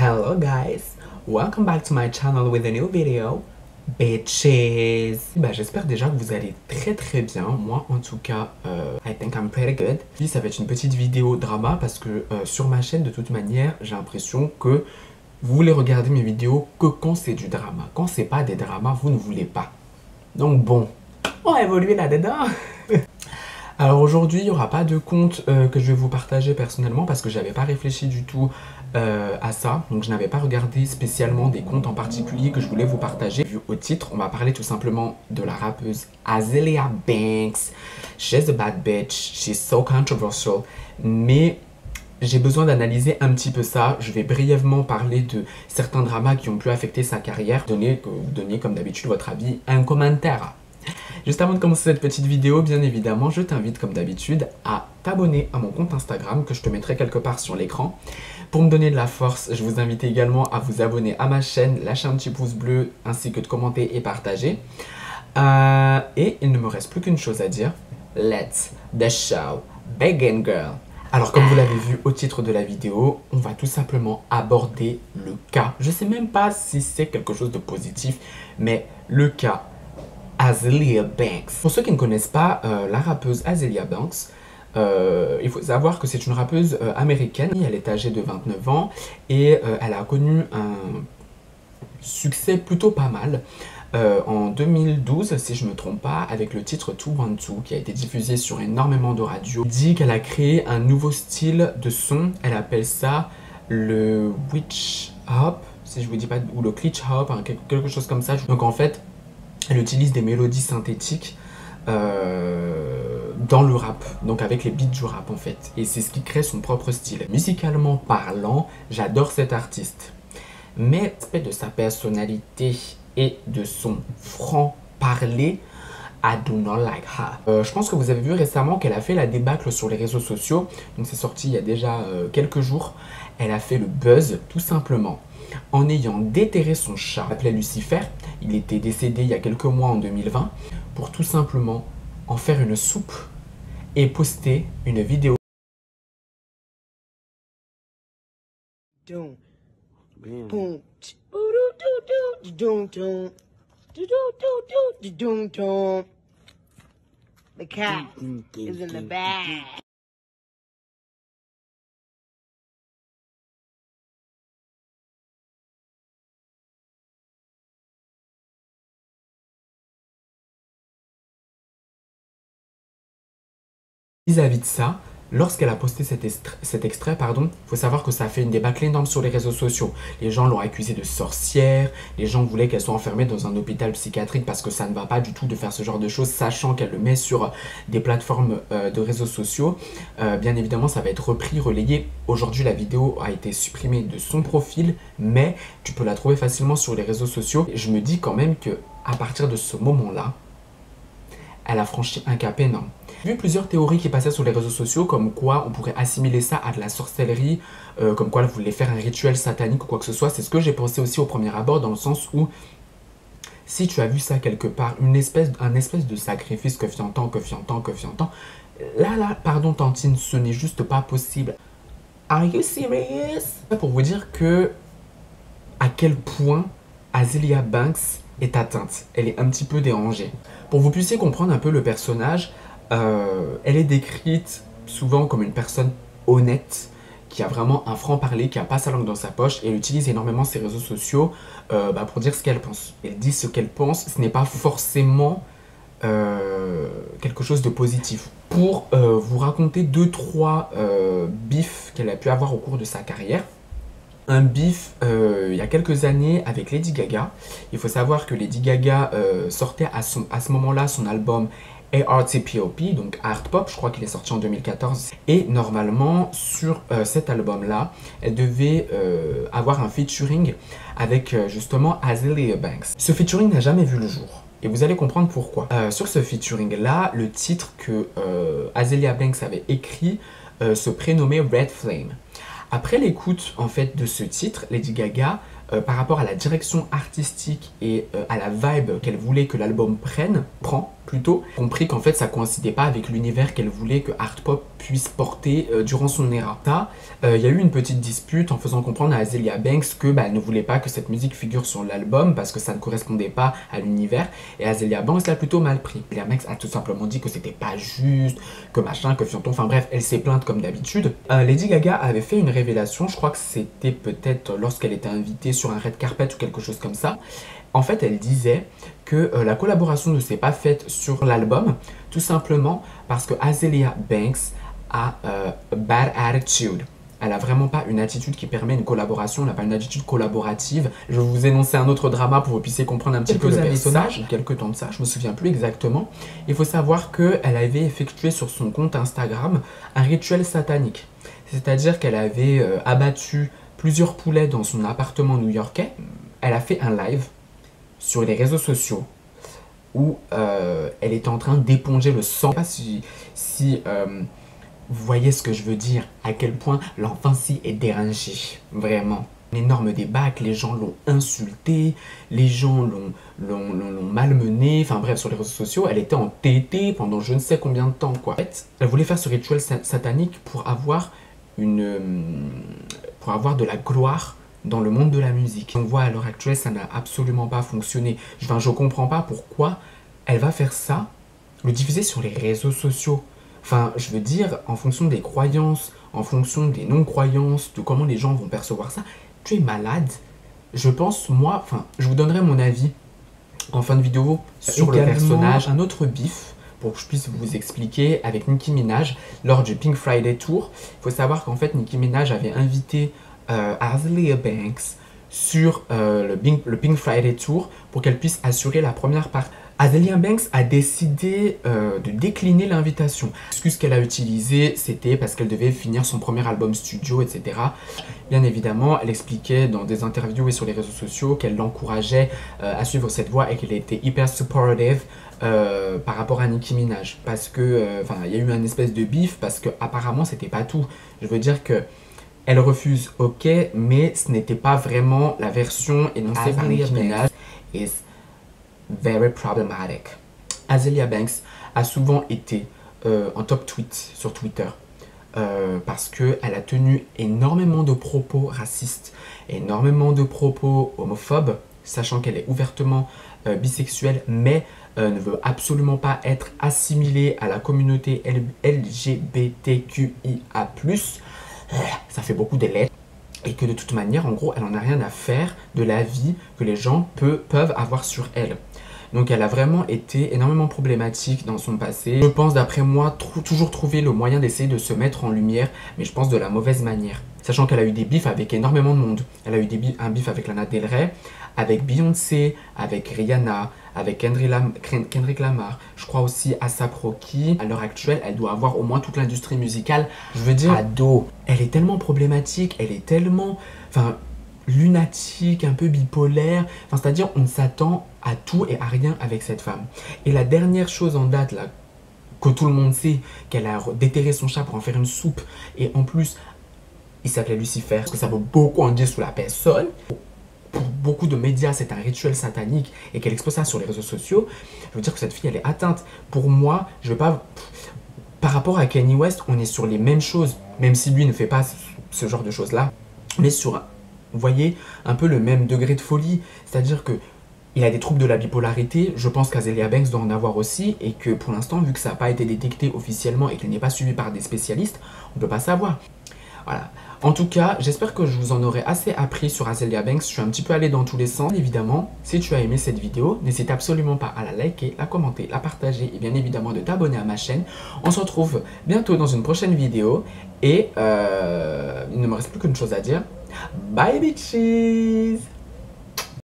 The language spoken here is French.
Hello guys, welcome back to my channel with a new video, bitches. J'espère déjà que vous allez très bien. Moi en tout cas, I think I'm pretty good. Puis ça va être une petite vidéo drama parce que sur ma chaîne de toute manière, j'ai l'impression que vous voulez regarder mes vidéos que quand c'est du drama. Quand c'est pas des dramas, vous ne voulez pas. Donc bon, on va évoluer là-dedans. Alors aujourd'hui, il n'y aura pas de compte que je vais vous partager personnellement parce que j'avais pas réfléchi du tout à ça. Donc je n'avais pas regardé spécialement des comptes en particulier que je voulais vous partager. Vu au titre, on va parler tout simplement de la rappeuse Azealia Banks. She's a bad bitch, she's so controversial. Mais j'ai besoin d'analyser un petit peu ça. Je vais brièvement parler de certains dramas qui ont pu affecter sa carrière. Donnez comme d'habitude votre avis, un commentaire. Juste avant de commencer cette petite vidéo, bien évidemment, je t'invite comme d'habitude à t'abonner à mon compte Instagram que je te mettrai quelque part sur l'écran. Pour me donner de la force, je vous invite également à vous abonner à ma chaîne, lâcher un petit pouce bleu ainsi que de commenter et partager. Et il ne me reste plus qu'une chose à dire. Let the show begin, girl. Alors comme vous l'avez vu au titre de la vidéo, on va tout simplement aborder le cas. Je sais même pas si c'est quelque chose de positif, mais le cas Azealia Banks. Pour ceux qui ne connaissent pas la rappeuse Azealia Banks, il faut savoir que c'est une rappeuse américaine. Elle est âgée de 29 ans et elle a connu un succès plutôt pas mal en 2012, si je ne me trompe pas, avec le titre 212 qui a été diffusé sur énormément de radios. Elle dit qu'elle a créé un nouveau style de son. Elle appelle ça le witch hop, si je vous dis pas, ou le glitch hop, hein, quelque chose comme ça. Donc en fait, elle utilise des mélodies synthétiques dans le rap, donc avec les beats du rap en fait. Et c'est ce qui crée son propre style. Musicalement parlant, j'adore cet artiste. Mais l'aspect de sa personnalité et de son franc-parler, I do not like her. Je pense que vous avez vu récemment qu'elle a fait la débâcle sur les réseaux sociaux. Donc c'est sorti il y a déjà quelques jours. Elle a fait le buzz tout simplement en ayant déterré son chat, appelé Lucifer. Il était décédé il y a quelques mois en 2020, pour tout simplement en faire une soupe et poster une vidéo. The cat is in the bag. Vis-à-vis de ça, lorsqu'elle a posté cet extrait, il faut savoir que ça a fait une débâcle énorme sur les réseaux sociaux. Les gens l'ont accusée de sorcière, les gens voulaient qu'elle soit enfermée dans un hôpital psychiatrique parce que ça ne va pas du tout de faire ce genre de choses, sachant qu'elle le met sur des plateformes de réseaux sociaux. Bien évidemment, ça va être repris, relayé. Aujourd'hui, la vidéo a été supprimée de son profil, mais tu peux la trouver facilement sur les réseaux sociaux. Je me dis quand même que à partir de ce moment-là, elle a franchi un cap énorme. J'ai vu plusieurs théories qui passaient sur les réseaux sociaux, comme quoi on pourrait assimiler ça à de la sorcellerie, comme quoi elle voulait faire un rituel satanique ou quoi que ce soit. C'est ce que j'ai pensé aussi au premier abord, dans le sens où, si tu as vu ça quelque part, un espèce de sacrifice que fiantant, là, pardon Tantine, ce n'est juste pas possible. Are you serious? Pour vous dire que, à quel point Azealia Banks est atteinte. Elle est un petit peu dérangée. Pour que vous puissiez comprendre un peu le personnage, elle est décrite souvent comme une personne honnête, qui a vraiment un franc-parler, qui n'a pas sa langue dans sa poche, et elle utilise énormément ses réseaux sociaux pour dire ce qu'elle pense. Elle dit ce qu'elle pense, ce n'est pas forcément quelque chose de positif. Pour vous raconter 2-3 bifs qu'elle a pu avoir au cours de sa carrière. Un bif il y a quelques années avec Lady Gaga. Il faut savoir que Lady Gaga sortait à ce moment-là son album ARTPOP, donc Art Pop, je crois qu'il est sorti en 2014. Et normalement, sur cet album-là, elle devait avoir un featuring avec justement Azealia Banks. Ce featuring n'a jamais vu le jour. Et vous allez comprendre pourquoi. Sur ce featuring-là, le titre que Azealia Banks avait écrit se prénommait Red Flame. Après l'écoute en fait de ce titre, Lady Gaga par rapport à la direction artistique et à la vibe qu'elle voulait que l'album prend plutôt, compris qu'en fait ça coïncidait pas avec l'univers qu'elle voulait que Art Pop puisse porter durant son era. Ça, il y a eu une petite dispute en faisant comprendre à Azealia Banks que elle ne voulait pas que cette musique figure sur l'album parce que ça ne correspondait pas à l'univers, et Azealia Banks l'a plutôt mal pris. Azealia Banks a tout simplement dit que c'était pas juste, que machin, que fianton, enfin bref, elle s'est plainte comme d'habitude. Lady Gaga avait fait une révélation, je crois que c'était peut-être lorsqu'elle était invitée sur un red carpet ou quelque chose comme ça. En fait, elle disait que la collaboration ne s'est pas faite sur l'album, tout simplement parce que Azealia Banks a bad attitude. Elle a vraiment pas une attitude qui permet une collaboration, elle n'a pas une attitude collaborative. Je vais vous énoncer un autre drama pour que vous puissiez comprendre un petit peu le personnage. Quelques temps de ça, je me souviens plus exactement. Il faut savoir qu'elle avait effectué sur son compte Instagram un rituel satanique. C'est-à-dire qu'elle avait abattu plusieurs poulets dans son appartement new-yorkais. Elle a fait un live sur les réseaux sociaux où elle était en train d'éponger le sang. Je ne sais pas si vous voyez ce que je veux dire, à quel point l'enfant-ci est dérangé, vraiment. Un énorme débat, que les gens l'ont insulté, les gens l'ont malmené, enfin bref, sur les réseaux sociaux, elle était en tété pendant je ne sais combien de temps, quoi. En fait, elle voulait faire ce rituel satanique pour avoir de la gloire dans le monde de la musique. On voit à l'heure actuelle, ça n'a absolument pas fonctionné. Enfin, je comprends pas pourquoi elle va faire ça, le diffuser sur les réseaux sociaux. Enfin, je veux dire, en fonction des croyances, en fonction des non-croyances, de comment les gens vont percevoir ça, tu es malade. Je pense, moi, enfin, je vous donnerai mon avis en fin de vidéo sur le personnage. Un autre bif, pour que je puisse vous expliquer, avec Nicki Minaj, lors du Pink Friday Tour. Il faut savoir qu'en fait, Nicki Minaj avait invité Azealia Banks sur le Pink Friday Tour pour qu'elle puisse assurer la première partie. Azealia Banks a décidé de décliner l'invitation. L'excuse qu'elle a utilisée, c'était parce qu'elle devait finir son premier album studio, etc. Bien évidemment, elle expliquait dans des interviews et sur les réseaux sociaux qu'elle l'encourageait à suivre cette voie et qu'elle était hyper supportive par rapport à Nicki Minaj. Parce que, il y a eu un espèce de bif parce que apparemment c'était pas tout. Je veux dire que elle refuse, ok, mais ce n'était pas vraiment la version énoncée par Nicki Minaj. Very problematic. Azealia Banks a souvent été en top tweet sur Twitter parce qu'elle a tenu énormément de propos racistes, énormément de propos homophobes, sachant qu'elle est ouvertement bisexuelle, mais ne veut absolument pas être assimilée à la communauté LGBTQIA+. Ça fait beaucoup de lettres. Et que de toute manière, en gros, elle n'en a rien à faire de la vie que les gens peuvent avoir sur elle. Donc elle a vraiment été énormément problématique dans son passé. Je pense, d'après moi, toujours trouver le moyen d'essayer de se mettre en lumière, mais je pense de la mauvaise manière. Sachant qu'elle a eu des bifs avec énormément de monde. Elle a eu un bif avec Lana Del Rey, avec Beyoncé, avec Rihanna, avec Kendrick Lamar. Je crois aussi A$AP Rocky. À l'heure actuelle, elle doit avoir au moins toute l'industrie musicale. Je veux dire, ado. Elle est tellement problématique, elle est tellement... Enfin, lunatique, un peu bipolaire. Enfin, c'est-à-dire, on s'attend à tout et à rien avec cette femme. Et la dernière chose en date, là, que tout le monde sait, qu'elle a déterré son chat pour en faire une soupe. Et en plus, il s'appelait Lucifer, parce que ça veut beaucoup en dire sur la personne. Pour beaucoup de médias, c'est un rituel satanique et qu'elle expose ça sur les réseaux sociaux. Je veux dire que cette fille, elle est atteinte. Pour moi, je veux pas... Par rapport à Kanye West, on est sur les mêmes choses, même si lui ne fait pas ce genre de choses-là. On est sur, vous voyez, un peu le même degré de folie. C'est-à-dire que il a des troubles de la bipolarité. Je pense qu'Azealia Banks doit en avoir aussi et que pour l'instant, vu que ça n'a pas été détecté officiellement et qu'il n'est pas suivi par des spécialistes, on ne peut pas savoir. Voilà. En tout cas, j'espère que je vous en aurai assez appris sur Azealia Banks. Je suis un petit peu allé dans tous les sens. Évidemment, si tu as aimé cette vidéo, n'hésite absolument pas à la liker, la commenter, la partager et bien évidemment de t'abonner à ma chaîne. On se retrouve bientôt dans une prochaine vidéo et il ne me reste plus qu'une chose à dire. Bye bitches!